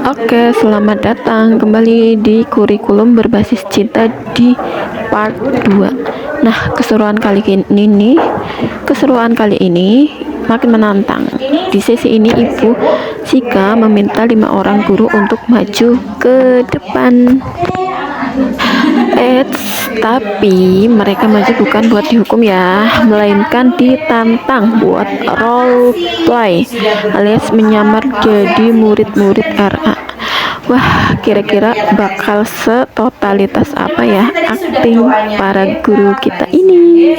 Oke, selamat datang kembali di kurikulum berbasis cinta di part 2. Nah, keseruan kali ini makin menantang. Di sesi ini Ibu Sika meminta 5 orang guru untuk maju ke depan. Tapi mereka maju bukan buat dihukum ya, melainkan ditantang buat role play alias menyamar jadi murid-murid RA. Wah, kira-kira bakal setotalitas apa ya akting para guru kita ini?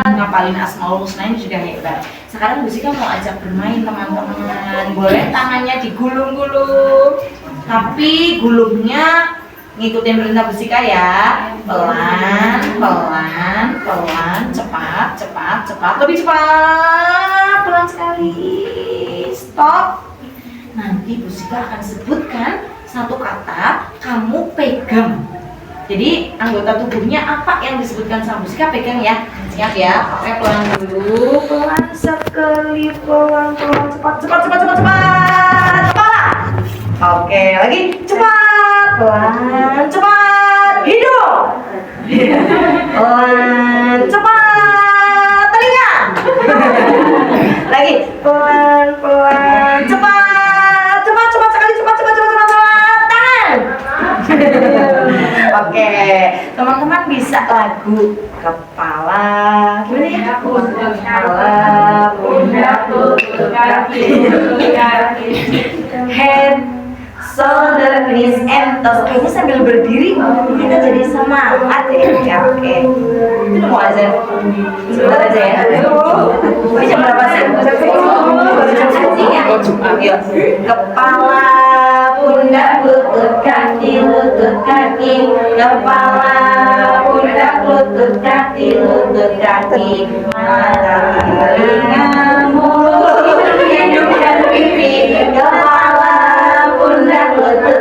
Ngapalin Asmaul Husna juga hebat. Sekarang Bu Sika mau ajak bermain teman-teman. Boleh tangannya digulung-gulung, tapi gulungnya ngikutin perintah Bu Sika ya. Pelan, pelan, pelan, cepat, cepat, cepat, lebih cepat, pelan sekali. Stop. Nanti Bu Sika akan sebutkan satu kata, kamu pegang. Jadi anggota tubuhnya apa yang disebutkan sama Bu Sika pegang ya. Siap ya. Oke, pelan dulu, pelan sekali, pelan, pelan, cepat, cepat, cepat, cepat, cepat. Kepala. Oke, lagi cepat, pelan, cepat. Hidung. Pelan, cepat. Telinga. Lagi pelan, pelan, cepat, cepat, cepat sekali, cepat, cepat, cepat, cepat, cepat. Tangan. Oke, teman-teman bisa lagu kepala, gimana ya? Kepala, pundak, lutut, kaki, head, shoulder, knees, and toes. Kayaknya sambil berdiri kita jadi semangat ya. Oke. Itu mau aja. Sebentar aja ya. Ini jam berapa sih? Jam 1 ya. Yuk. Kepala, pundak, lutut, kaki, kepala, pundak, lutut, kaki, mata, telinga, mulut, hidung dan pipi, kepala, pundak, lutut,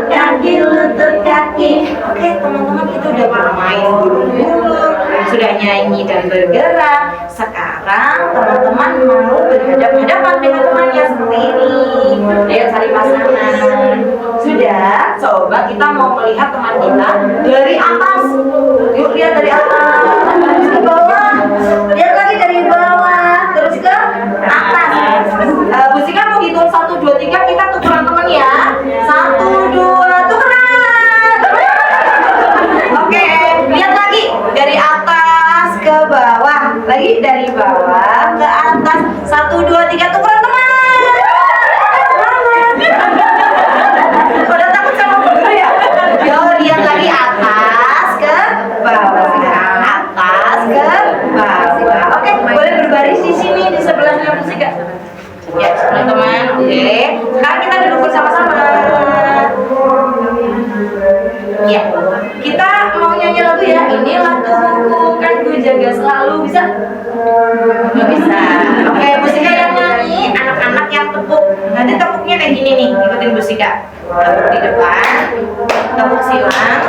kaki. Oke, teman-teman, itu udah bermain gulung-gulung, sudah nyanyi dan bergerak. Sekarang teman-teman mau berhadapan-hadapan dengan temannya seperti ini. Lihat cari pasangan. Sudah, coba kita mau melihat teman kita dari atas. Yuk lihat dari atas ke bawah. Lihat lagi dari bawah terus ke atas. Bu Sika mau hitung 1, 2, 3, kita tukeran teman ya. 1, 2, tukeran. Oke, lihat lagi dari atas ke bawah. Lagi dari bawah ke atas. 1, 2, 3, tukeran teman. Udah takut sama guru ya? Yo, lihat lagi atas ke bawah. Atas ke bawah. Oke, boleh berbaris di sini di sebelahnya Bu Sika. Ya, teman-teman. Oke. Sekarang kita duduk bersama-sama. Ya, kita mau nyanyi lagu ya. Ini lagu kan gue jaga selalu, bisa? Nggak bisa. Oke, Bu Sika yang nyanyi, anak-anak yang tepuk. Nanti tepuknya kayak gini nih, ikutin Bu Sika. Tepuk di depan, tepuk silang,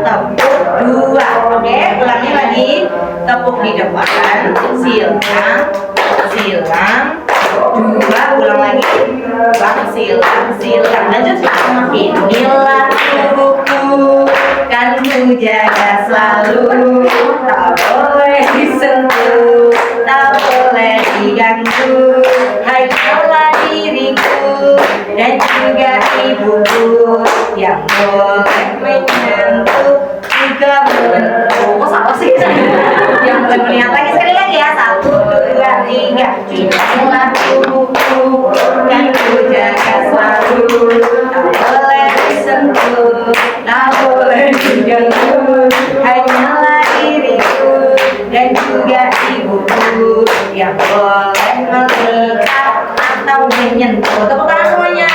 tepuk 2. Oke, ulangi lagi. Tepuk di depan, silang, 2. Ulang lagi. Silang. Lanjut. Inilah tubuhku, kan ku jaga selalu. Tak boleh disentuh, tak boleh diganggu. Hanyalah diriku dan juga ibuku yang boleh menyentuh juga menentuh. Oh salah sih. Yang boleh melihat lagi, sekali lagi ya. 1, 2, 3. Inilah tubuhku, kan ku jaga selalu. Tak boleh disentuh, tak boleh diganggu. Hanyalah diriku dan juga ibuku yang boleh melihat atau menyentuh. Tepuk tangan semuanya.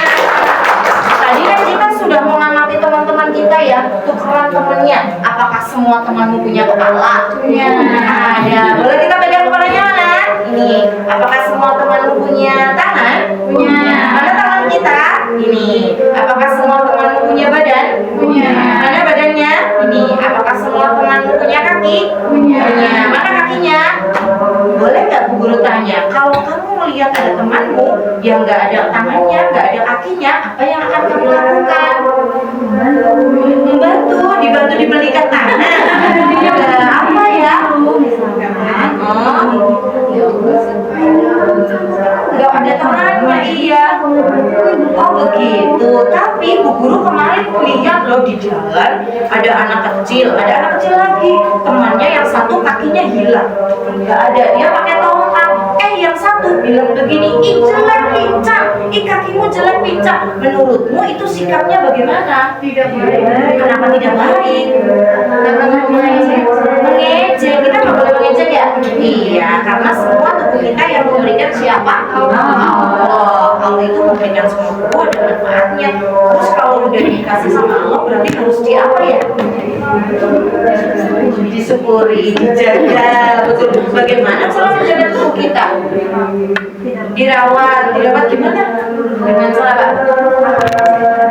Tadi kan kita sudah mengamati teman-teman kita ya, tukeran temennya. Apakah semua temanmu punya kepala? Punya. Ada. Boleh kita pegang kepalanya mana? Ini. Apakah semua temanmu punya tangan? Punya. Mana tangan kita? Ini. Apakah semua temanmu punya badan? Punya. Mana badannya? Ini. Apakah semua temanmu punya kaki? Punya. Mana kakinya? Boleh nggak Bu Guru tanya, kalau kamu melihat ada temanmu yang nggak ada tangannya, nggak ada kakinya, apa yang Oh begitu. Tapi Bu Guru kemarin lihat loh di jalan ada anak kecil lagi. Temannya yang satu kakinya hilang, nggak ada, dia pakai tongkat. Yang satu bilang begini, ih jelek pincang, ih kakimu jelek pincang. Menurutmu itu sikapnya bagaimana? Tidak baik. Kenapa tidak baik? Karena mengejek. Kita nggak boleh mengejek ya? Iya, karena semua tubuh kita yang memberikan siapa? Allah itu memberikan semua tubuh ada manfaatnya. Terus kalau udah dikasih sama Allah berarti harus di apa ya? Disyukuri, dijaga. Betul. Bagaimana cara menjaga tubuh kita? Dirawat gimana? Dengan cara apa?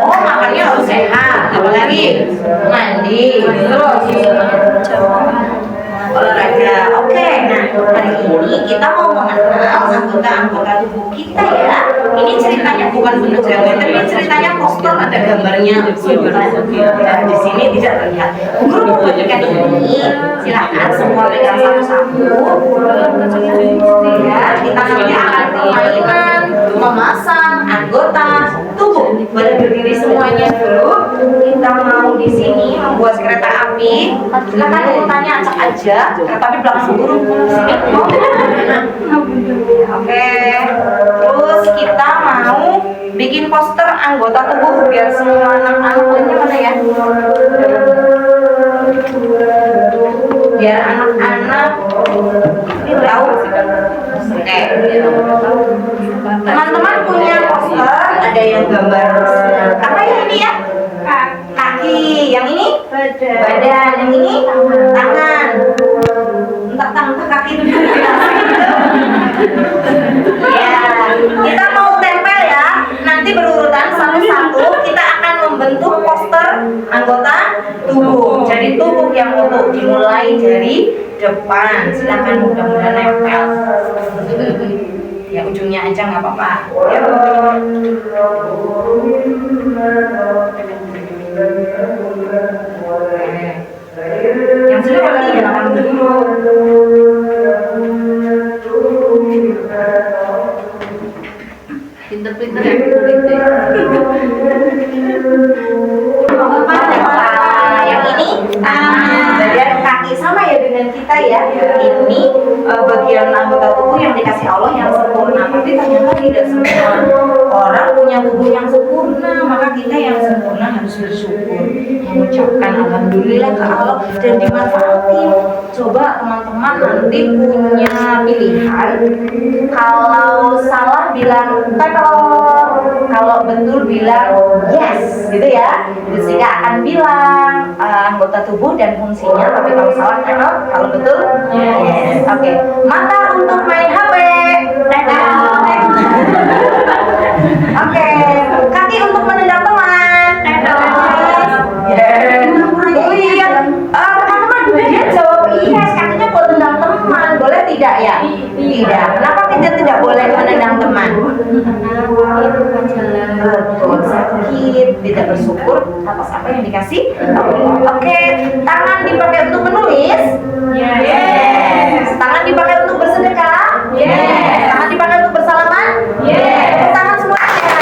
Oh, makannya harus sehat. Apalagi mandi, terus olahraga. Oke, nah hari ini kita mau mengenal anggota-anggota tubuh kita ya. Ini ceritanya bukan bentuk gambar, tapi ceritanya poster ada gambarnya. Dan di sini tidak terlihat. Guru mau bagikan ini, silakan semua pegang satu-satu. Ya, kita nanti akan permainan memasang anggota tubuh. Boleh berdiri semuanya dulu. Kita mau di sini membuat kereta api. Silakan urutannya acak aja. Kereta api belakang guru. Sini. Oke. Terus kita mau bikin poster anggota tubuh biar semua anak-anak lainnya mana ya? Biar anak-anak tahu. Oke. Teman-teman punya poster, ada yang gambar apa ya ini ya? Kaki, yang ini badan, yang ini tangan. Entah tangan kaki itu ya, kita mau tempel ya. Nanti berurutan satu-satu kita akan membentuk poster anggota tubuh. Jadi tubuh yang utuh dimulai dari depan. Silakan mudah-mudahan nempel. Ya ujungnya aja nggak apa-apa. Yang sudah berarti jalan dulu. Pinter-pinter ya kulitnya. Yang ini bagian kaki sama ya dengan kita ya. Ini bagian anggota tubuh yang dikasih Allah yang sempurna. Tapi ternyata tidak semua orang punya tubuh yang sempurna. Maka kita yang sempurna harus bersyukur, mengucapkan alhamdulillah ke Allah dan dimanfaatin. Coba teman-teman nanti punya pilihan. Kalau salah bilang tekor, kalau betul bilang yes, gitu ya. Jessica akan bilang anggota tubuh dan fungsinya, tapi kalau salah tekor, kalau betul yes. Oke. Mata untuk main HP, tekor. Oke. Kaki untuk menendang teman, tekor. Oh iya, teman-teman dia jawab yes, kakinya buat tendang teman, boleh tidak ya? Tidak. Kenapa kita tidak boleh menendang teman? Betul, sakit, tidak bersyukur atas apa yang dikasih. Oke, tangan dipakai untuk menulis. Yes. Tangan dipakai untuk bersedekah. Yes. Tangan dipakai untuk bersalaman. Yes. Tepuk tangan semuanya.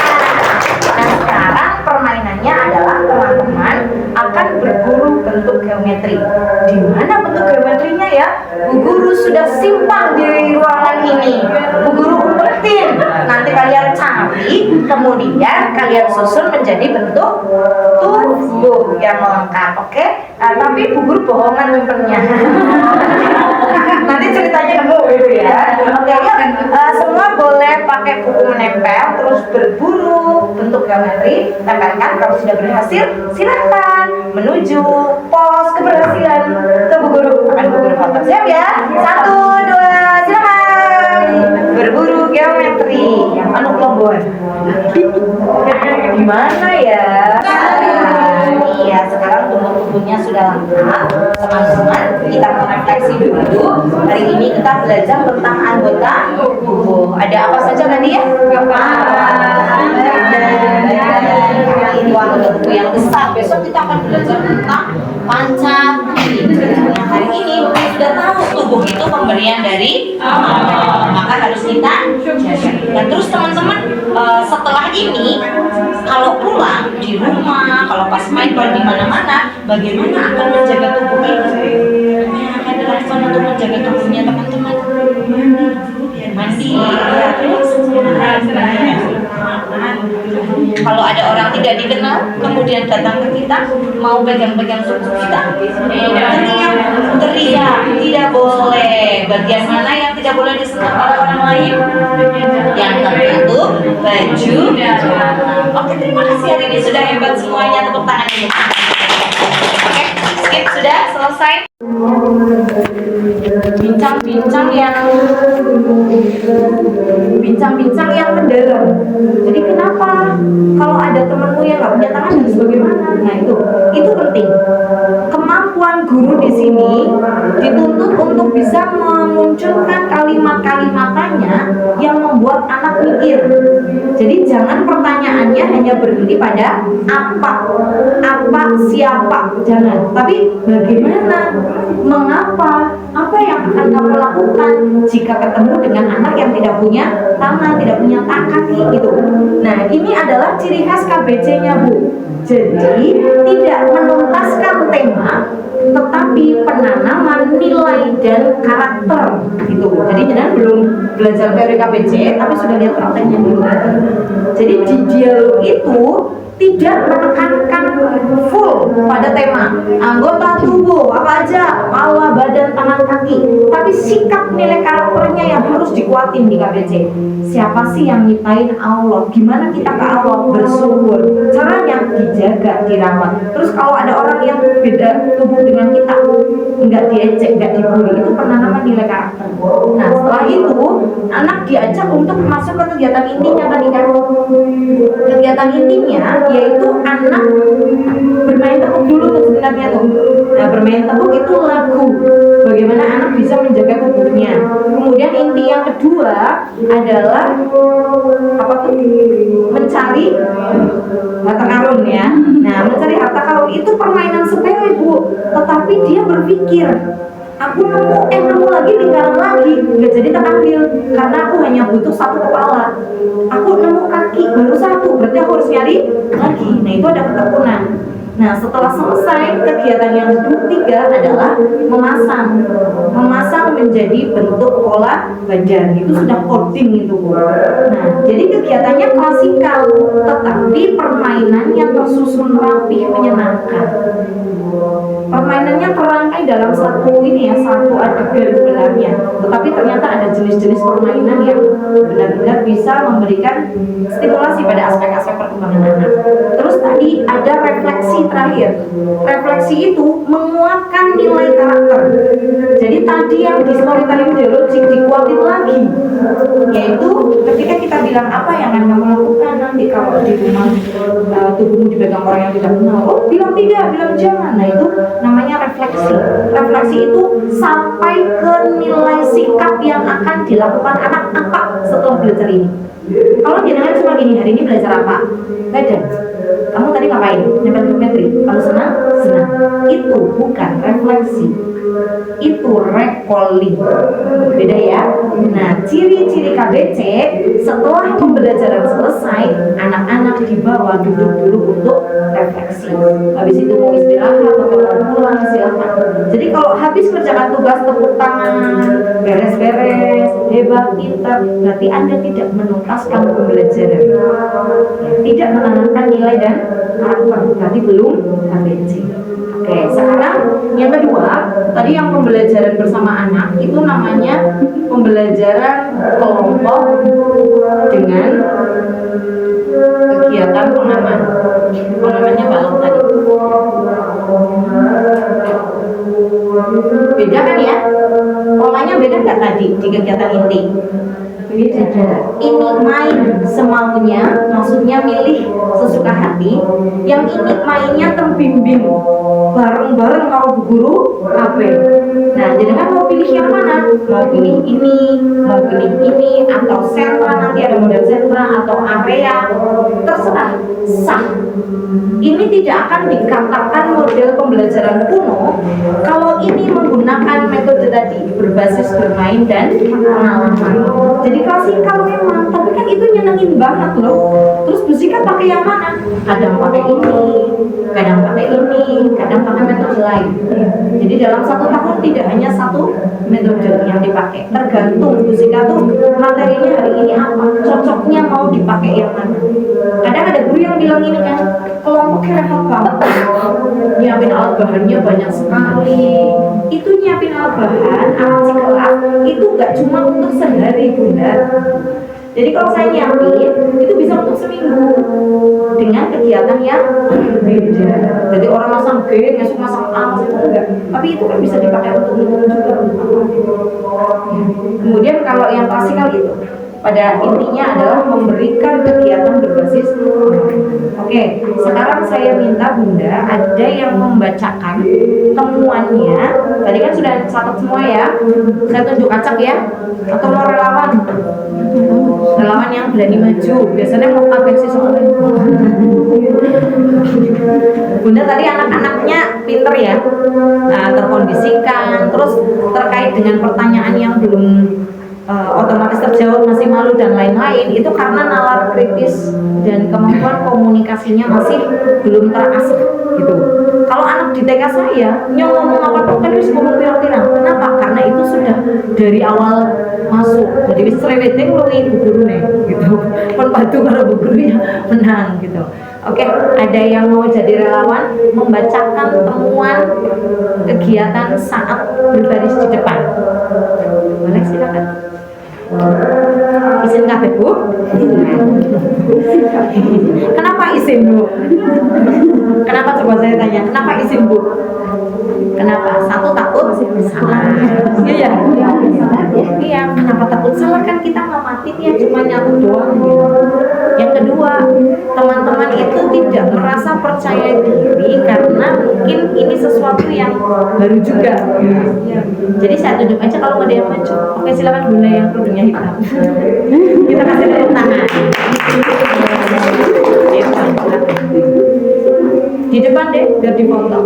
Nah sekarang permainannya adalah teman-teman akan berburu bentuk geometri. Di mana bentuk geometrinya ya? Bu Guru sudah simpan di ruangan ini. Bu Guru umpetin. Nanti kalian cari, kemudian kalian susun menjadi bentuk tubuh yang lengkap. Oke? Tapi Bu Guru bohongan nyimpennya. Nanti ceritanya nemu gitu ya. Oke, semua boleh pakai buku menempel, terus berburu bentuk geometri. Tempelkan. Kalau sudah berhasil, silahkan menuju pos keberhasilan ke Bu Guru. Akan Bu Guru foto. Siap ya? 1, 2, silakan. Berburu geometri. Yang anu kelombongan. Gimana ya? Iya, sekarang tubuh-tubuhnya sudah lengkap. Teman-teman, kita merefleksi dulu. Hari ini kita belajar tentang anggota tubuh. Ada apa saja tadi ya? Itu anggota tubuh yang besar. Besok kita akan belajar tentang panca. Hari ini sudah tahu tubuh itu pemberian dari Allah. Maka harus kita jaga. Dan terus teman-teman, setelah ini kalau pulang di rumah, kalau pas main, kalau di mana-mana, bagaimana akan menjaga tubuh kita? Ada lakukan untuk menjaga tubuhnya teman-teman. Mandi, ya, terus kalau ada orang tidak dikenal kemudian datang ke kita mau pegang-pegang tubuh kita, teriak, tidak boleh. Bagian mana yang tidak boleh disentuh oleh orang lain? Yang tertutup baju. Oke, terima kasih, hari ini sudah hebat semuanya, tepuk tangan dulu. Oke, skip, sudah selesai. Bincang-bincang yang mendalam. Jadi kenapa kalau ada temanmu yang nggak punya tangan harus bagaimana? Nah itu penting. Kemampuan guru di sini dituntut untuk bisa memunculkan kalimat-kalimatnya yang membuat anak mikir. Jadi jangan pertanyaannya hanya berhenti pada apa, siapa, jangan. Tapi bagaimana, mengapa, apa yang akan kamu lakukan jika ketemu dengan anak yang tidak punya tangan, tidak punya kaki gitu. Nah, ini adalah ciri khas KBC-nya, Bu. Jadi tidak menuntaskan tema, tetapi penanaman nilai dan karakter gitu. Jadi jangan belum belajar teori KBC, tapi sudah lihat prakteknya dulu. Jadi di dialog itu tidak menekankan full pada tema anggota tubuh apa aja, kepala, badan, tangan, kaki, tapi sikap nilai karakternya yang harus dikuatin di KBC. Siapa sih yang nyiptain Allah? Gimana kita ke Allah? Bersyukur. Caranya dijaga, dirawat. Terus kalau ada orang yang beda tubuh dengan kita, nggak diejek, nggak dibully, itu penanaman nilai karakter. Nah, setelah itu anak diajak untuk masuk ke kegiatan intinya tadi kan. Kegiatan intinya yaitu anak bermain tepuk dulu tuh sebenarnya tuh. Nah, bermain tepuk itu lagu. Bagaimana anak bisa menjaga tubuhnya. Kemudian inti yang kedua adalah apa tuh? Mencari harta karun ya. Nah, mencari harta karun itu permainan sepele, Bu. Tetapi dia berpikir, aku nemu lagi lingkaran lagi, nggak jadi tak ambil karena aku hanya butuh satu kepala. Aku nemu kaki baru satu, berarti aku harus nyari lagi. Nah, itu ada ketekunan. Nah, setelah selesai kegiatan yang ketiga adalah memasang menjadi bentuk pola badan. Itu sudah coding itu, Bu. Nah, jadi kegiatannya klasikal, tetapi permainannya tersusun rapi, menyenangkan. Permainannya terangkai dalam satu adegan sebenarnya, tetapi ternyata ada jenis-jenis permainan yang benar-benar bisa memberikan stimulasi pada aspek-aspek perkembangan anak. Terus tadi ada refleksi terakhir. Refleksi itu menguatkan nilai karakter. Jadi tadi yang di storytelling dialogik dikuatin lagi, yaitu ketika kita bilang apa yang akan kamu lakukan nanti kalau di rumah tubuhmu dipegang orang yang tidak kenal. Oh, bilang tidak, bilang jangan. Nah, itu namanya refleksi. Refleksi itu sampai ke nilai sikap yang akan dilakukan anak apa setelah belajar ini. Kalau jenengan cuma gini, hari ini belajar apa? Badan. Kamu tadi ngapain? Nyampe geometri. Kamu senang? Senang. Itu bukan refleksi. Itu recalling. Beda ya. Nah, ciri-ciri KBC setelah pembelajaran selesai, anak-anak dibawa duduk dulu untuk refleksi. Habis itu mau istirahat atau mau pulang, silakan. Jadi kalau habis kerjakan tugas tepuk tangan, beres-beres, hebat, pintar, berarti Anda tidak menuntaskan pembelajaran, tidak menanamkan nilai dan karakter, berarti belum KBC. Oke, sekarang yang kedua, tadi yang pembelajaran bersama anak itu namanya pembelajaran kelompok dengan kegiatan pengaman. Pengamannya balok tadi. Beda kan ya? Polanya beda nggak tadi di kegiatan inti? Beda. Ini main semaunya, maksudnya milih sesuka hati. nanti yang ini mainnya terbimbing bareng-bareng kalau bu guru KB. Nah, jadi kan mau pilih yang mana? Mau pilih ini, mau pilih ini, atau sentra, nanti ada model sentra atau area, terserah, sah. Ini tidak akan dikatakan model pembelajaran kuno kalau ini menggunakan metode tadi berbasis bermain dan pengalaman. Jadi klasikal memang, tapi kan itu nyenengin banget loh. Terus musika pakai yang mana? Kadang pakai ini, kadang pakai ini, kadang pakai metode lain. Jadi dalam 1 tahun tidak hanya 1 metode yang dipakai, tergantung musika tuh materinya hari ini apa, cocoknya mau dipakai yang mana. Kadang ada guru yang bilang ini kan, kelompoknya repot banget, nyiapin alat bahannya banyak sekali. Itu nyiapin alat bahan, alat sekolah itu gak cuma untuk sehari Bunda. Jadi kalau saya nyiapin, itu bisa untuk seminggu dengan kegiatan yang berbeda. Jadi orang masang B, besok masang A, masang enggak. Tapi itu kan bisa dipakai untuk itu juga. Kemudian kalau yang klasikal itu, pada intinya adalah memberikan kegiatan berbasis. Oke, sekarang saya minta Bunda ada yang membacakan temuannya. Tadi kan sudah catat semua ya. Saya tunjuk acak ya. Atau mau relawan? Relawan yang berani maju. Biasanya mau pakai sih soalnya. Bunda tadi anak-anaknya pinter ya, nah, terkondisikan. Terus terkait dengan pertanyaan yang belum otomatis terjawab, masih malu dan lain-lain, itu karena nalar kritis dan kemampuan komunikasinya masih belum terasah gitu. Kalau anak di TK saya ngomong apa tuh kan bisa ngomong pirang-pirang. Kenapa? Karena itu sudah dari awal masuk. Jadi bisa srewedeng lu ibu guru nih gitu. Pun padu kalau bu guru ya menang gitu. Oke, ada yang mau jadi relawan membacakan temuan kegiatan saat berbaris di depan. Boleh, silakan. Izin kabeh Bu? Kenapa izin Bu? Kenapa coba saya tanya? Kenapa izin Bu? Kenapa? Satu, takut salah. Iya ya. Iya, kenapa takut salah? Kan kita ngamatin ya cuma nyatu doang gitu. Yang kedua, teman-teman itu tidak merasa percaya diri karena mungkin ini sesuatu yang baru juga. Jadi saya tunjuk aja kalau nggak ada yang maju. Oke, silakan Bunda yang kerudungnya hitam. Kita kasih tepuk tangan. Di depan deh, biar difoto.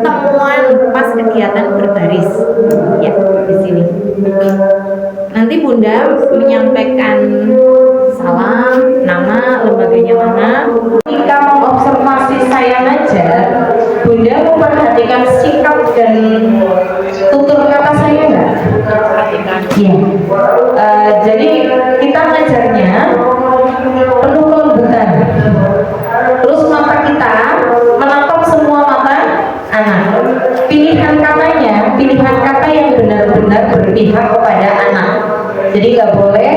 Temuan pas kegiatan berbaris, ya di sini. Nanti Bunda menyampaikan salam, nama, lembaganya mana. Jika mengobservasi saya ngajar, Bunda memperhatikan sikap dan tutur kata saya nggak? Iya. Jadi kita ngajarnya penuh kelembutan. Terus mata kita menatap semua mata anak. Pilihan katanya, pilihan kata yang benar-benar berpihak kepada anak. Jadi nggak boleh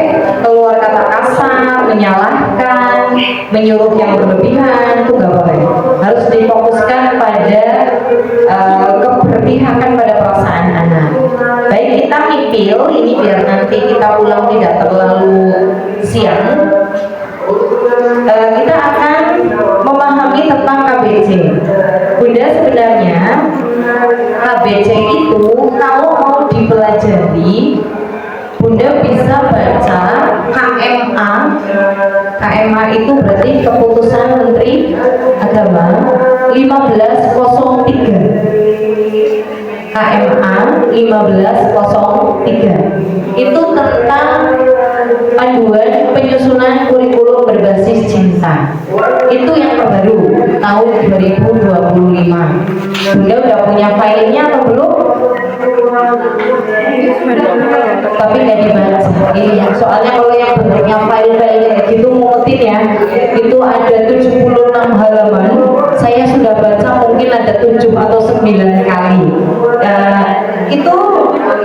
keluar kata kasar, menyalahkan, menyuruh yang berlebihan, itu nggak boleh. Harus difokuskan pada keberpihakan pada perasaan anak. Baik, kita mipil ini biar nanti kita ulang tidak terlalu siang. Kita akan memahami tentang KBC. Bunda, sebenarnya KBC itu kalau mau dipelajari, Bunda bisa baca KMA. KMA itu berarti Keputusan Menteri Agama 1503. KMA 1503 itu tentang panduan penyusunan kurikulum berbasis cinta. Itu yang terbaru tahun 2025. Bunda udah punya filenya atau belum? Tapi nggak dibaca. Iya, soalnya kalau yang bentuknya file-file kayak gitu mumetin ya. Itu ada 76 halaman. Saya sudah baca mungkin ada 7 atau 9 kali. Itu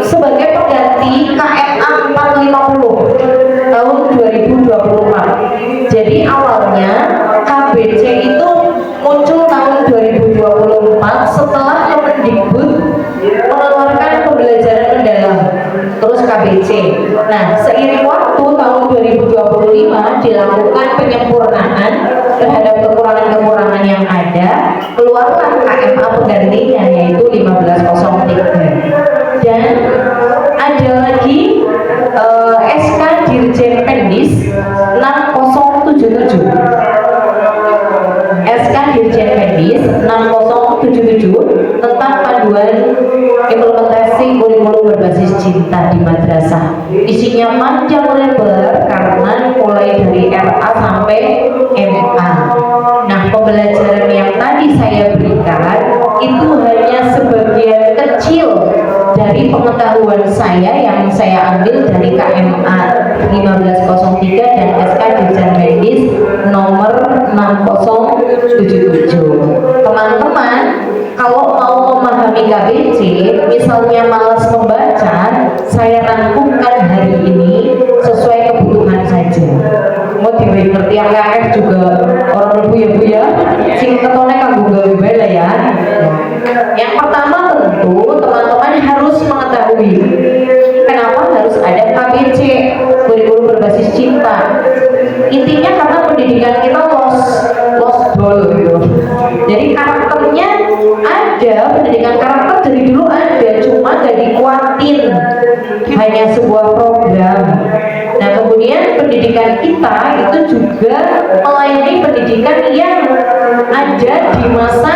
sebagai pengganti KMA 450 tahun 2024. Jadi awalnya KBC itu muncul tahun 2024 setelah Kemendikbud mengeluarkan pembelajaran mendalam, terus KBC. Nah, seiring waktu tahun 2025 dilakukan penyempurnaan terhadap keluarlah KMA penggantinya yaitu 1503. Dan ada lagi SK Dirjen Pendis 6077. SK Dirjen Pendis 6077 tentang panduan implementasi kurikulum berbasis cinta di madrasah. Isinya panjang lebar karena mulai dari RA sampai MA. Nah, pembelajaran yang tadi saya berikan itu hanya sebagian kecil dari pengetahuan saya yang saya ambil dari KMA 1503 dan SK Dirjen Medis nomor 6077. Teman-teman, kalau mau memahami KBC, misalnya malas membaca, saya rangkumkan hari ini sesuai kebutuhan saja. Mau ngerti yang KF juga orang buya-buya, sing ketone kanggo gawe bae lah ya. Yang pertama tentu teman-teman harus mengetahui kenapa harus ada KBC, kurikulum berbasis cinta. Intinya karena pendidikan kita lost doll gitu. Jadi karakternya ada, pendidikan karakter dari dulu ada, cuma gak dikuatin, hanya sebuah program. Nah, kemudian pendidikan kita itu juga melayani pendidikan yang ada di masa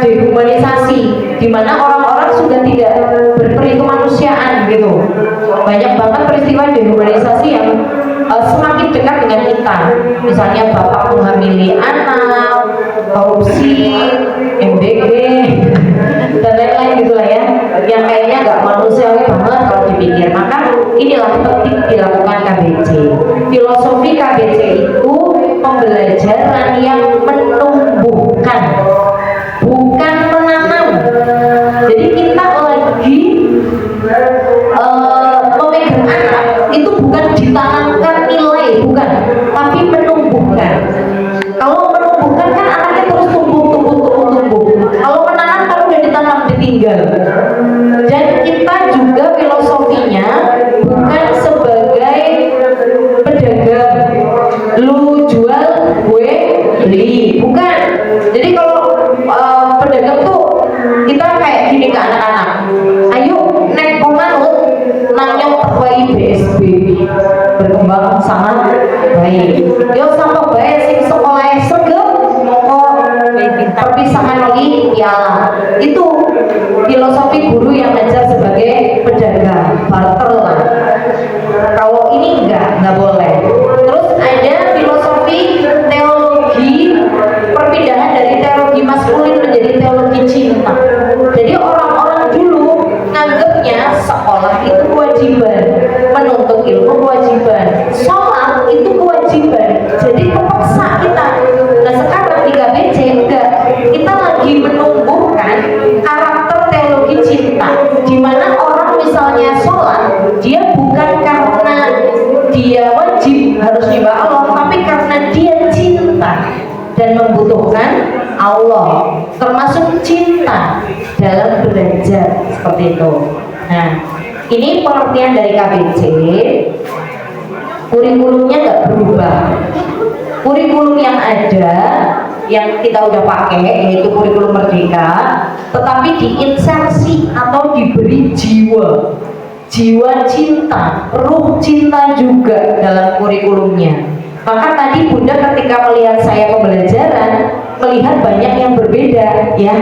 dehumanisasi, di mana orang-orang sudah tidak berperi kemanusiaan gitu. Banyak banget peristiwa dehumanisasi yang semakin dekat dengan kita. Misalnya bapak menghamili anak, korupsi, MBG, dan lain-lain gitulah ya, yang kayaknya nggak manusiawi banget kalau dipikir. Maka inilah penting dilakukan KBC. Filosofi KBC itu pembelajaran yang menumbuhkan, bukan menanam. Jadi kita lagi memegang anak itu bukan ditanamkan nilai, bukan, tapi menumbuhkan. Kalau menumbuhkan kan anaknya terus tumbuh. Kalau menanam kan udah ditanam, ditinggal. Dan kita juga filosofinya bukan sebagai pedagang, lu jual gue beli, bukan. Jadi kalau pedagang tuh kita kayak gini ke anak-anak, ayo nek komanut nanyong terbaik BSB berkembang sama baik. Yo sama baik sing sekolah sregep mongko perpisahan lagi ya. Itu filosofi guru yang ngajar sebagai pedagang, barter lah. Kalau ini enggak boleh. Terus ada filosofi teologi perpindahan dari teologi maskulin menjadi teologi cinta. Jadi orang-orang dulu nganggapnya sekolah itu kewajiban, menuntut ilmu kewajiban, sholat itu kewajiban. Jadi kepaksa kita. Nah sekarang di KBC enggak, kita lagi menumbuhkan karakter teologi cinta, di mana orang misalnya sholat, dia bukan karena dia wajib harus nyembah Allah, tapi karena dia cinta dan membutuhkan Allah, termasuk cinta dalam belajar seperti itu. Nah, ini pengertian dari KBC. Kurikulumnya nggak berubah. Kurikulum yang ada, yang kita udah pakai, yaitu kurikulum merdeka, tetapi diinsersi atau diberi jiwa cinta, ruh cinta juga dalam kurikulumnya. Maka tadi Bunda ketika melihat saya pembelajaran, melihat banyak yang berbeda ya.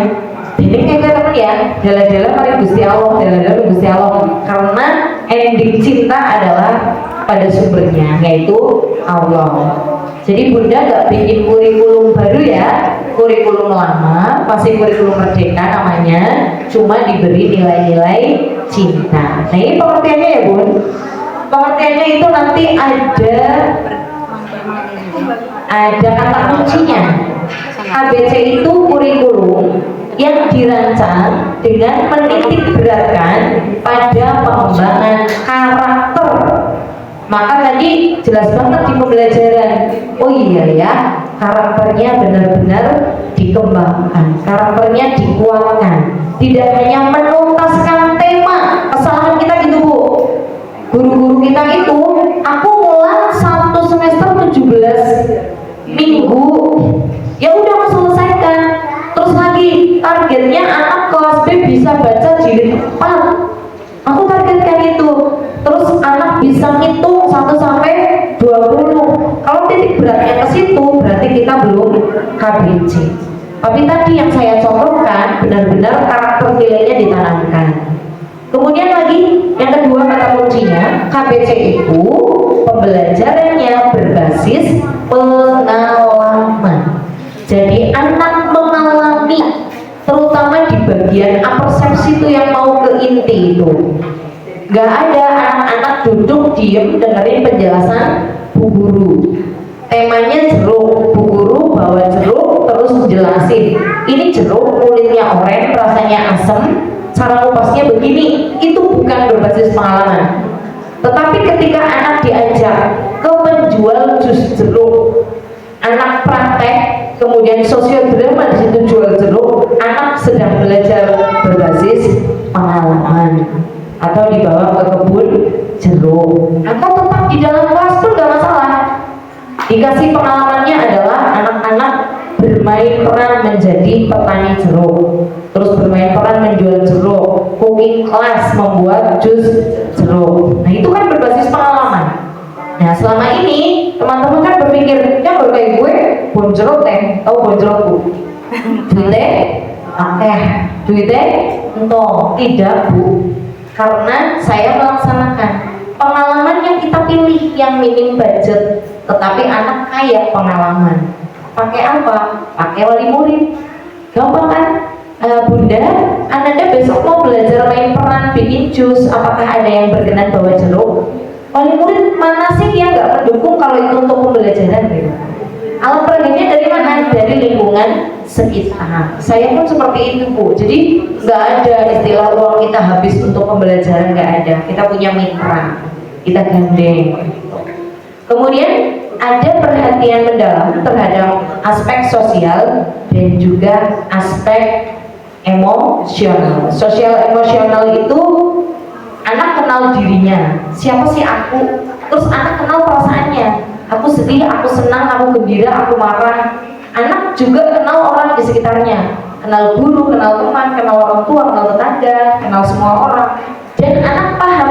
Ini kayak teman ya, jalan-jalan mari Gusti Allah, jalan-jalan Gusti Allah. Karena ending cinta adalah pada sumbernya, yaitu Allah. Jadi Bunda gak bikin kurikulum baru ya, kurikulum lama, masih kurikulum merdeka namanya, cuma diberi nilai-nilai cinta. Nah ini pengertiannya ya Bun. Pengertiannya itu nanti ada kata kuncinya. KBC itu kurikulum yang dirancang dengan menitik beratkan pada pengembangan karakter. Maka tadi jelas banget di pembelajaran, oh iya ya, karakternya benar-benar dikembangkan, karakternya dikuatkan, tidak hanya menuntaskan tema. Kesalahan kita gitu Bu, guru-guru kita itu, aku mulai 1 semester 17 minggu, ya udah aku selesaikan, terus targetnya anak kelas B bisa baca jilid 4. Aku targetkan itu. Terus anak bisa ngitung 1 sampai 20. Kalau titik beratnya ke situ berarti kita belum KBC. Tapi tadi yang saya contohkan benar-benar karakter nilainya ditanamkan. Kemudian lagi yang kedua kata kuncinya, KBC itu pembelajarannya berbasis pengalaman. Jadi anak mengalami, terutama di bagian apersepsi itu yang mau ke inti itu. Gak ada anak-anak duduk diem dengerin penjelasan bu guru. Temanya jeruk, bu guru bawa jeruk terus jelasin. Ini jeruk kulitnya oranye, rasanya asam, cara kupasnya begini. Itu bukan berbasis pengalaman. Tetapi ketika anak diajak ke penjual jus jeruk, anak praktek, kemudian sosiodrama di situ jual jeruk, anak sedang belajar berbasis pengalaman. Atau dibawa ke kebun jeruk, atau tetap di dalam kelas pun gak masalah. Dikasih pengalamannya adalah anak-anak bermain peran menjadi petani jeruk, terus bermain peran menjual jeruk, cooking class membuat jus jeruk. Nah itu kan berbasis pengalaman. Nah selama ini teman-teman kan berpikir, ya baru kayak gue bon jeruk teh, tau bon jerukku duitnya duitnya entong. Tidak bu, karena saya melaksanakan pengalaman yang kita pilih yang minim budget, tetapi anak kaya pengalaman. Pakai apa? Pakai wali murid. Gampang kan? Bunda, Ananda besok mau belajar main peran bikin jus, apakah ada yang berkenan bawa jeruk? Wali murid mana sih yang nggak mendukung kalau itu untuk pembelajaran gitu? Alat peraganya dari mana? Dari lingkungan sekitar. Saya pun seperti itu bu. Jadi nggak ada istilah uang kita habis untuk pembelajaran, nggak ada. Kita punya mitra, kita gandeng. Kemudian ada perhatian mendalam terhadap aspek sosial dan juga aspek emosional. Sosial emosional itu anak kenal dirinya, siapa sih aku, terus anak kenal perasaannya, aku sedih, aku senang, aku gembira, aku marah. Anak juga kenal orang di sekitarnya, kenal guru, kenal teman, kenal orang tua, kenal tetangga, kenal semua orang. Dan anak paham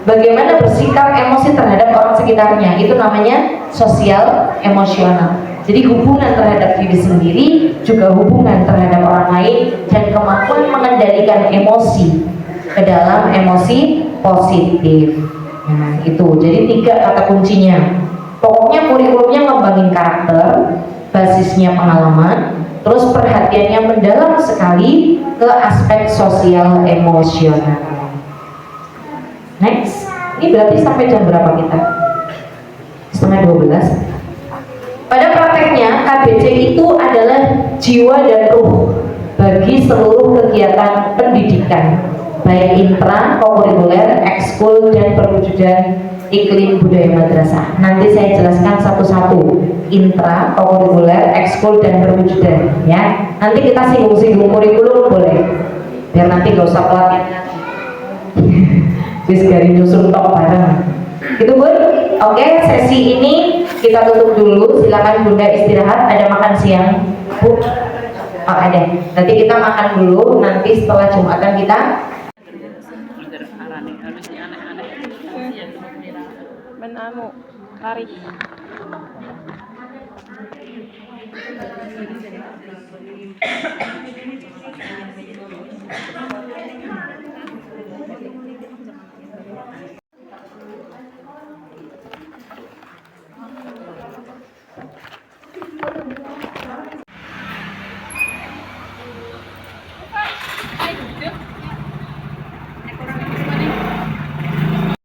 bagaimana bersikap emosi terhadap orang sekitarnya. Itu namanya sosial emosional. Jadi hubungan terhadap diri sendiri juga hubungan terhadap orang lain, dan kemampuan mengendalikan emosi ke dalam emosi positif. Nah itu, jadi 3 kata kuncinya. Pokoknya kurikulumnya ngembangin karakter, basisnya pengalaman, terus perhatiannya mendalam sekali ke aspek sosial emosional. Next, ini berarti sampai jam berapa kita? 11:30. Pada prakteknya KBC itu adalah jiwa dan ruh bagi seluruh kegiatan pendidikan, baik intra, kokurikuler, ekskul, dan perwujudan iklim budaya madrasah. Nanti saya jelaskan satu-satu, intra, kokurikuler, ekskul, dan perwujudan ya. Nanti kita singgung-singgung kurikulum boleh, biar nanti gak usah pelatihan bis garing nyusun tok bareng. Itu bun. Oke, sesi ini kita tutup dulu. Silakan bunda istirahat. Ada makan siang bu? Oh ada. Nanti kita makan dulu. Nanti setelah Jumatan kita Menamu lari.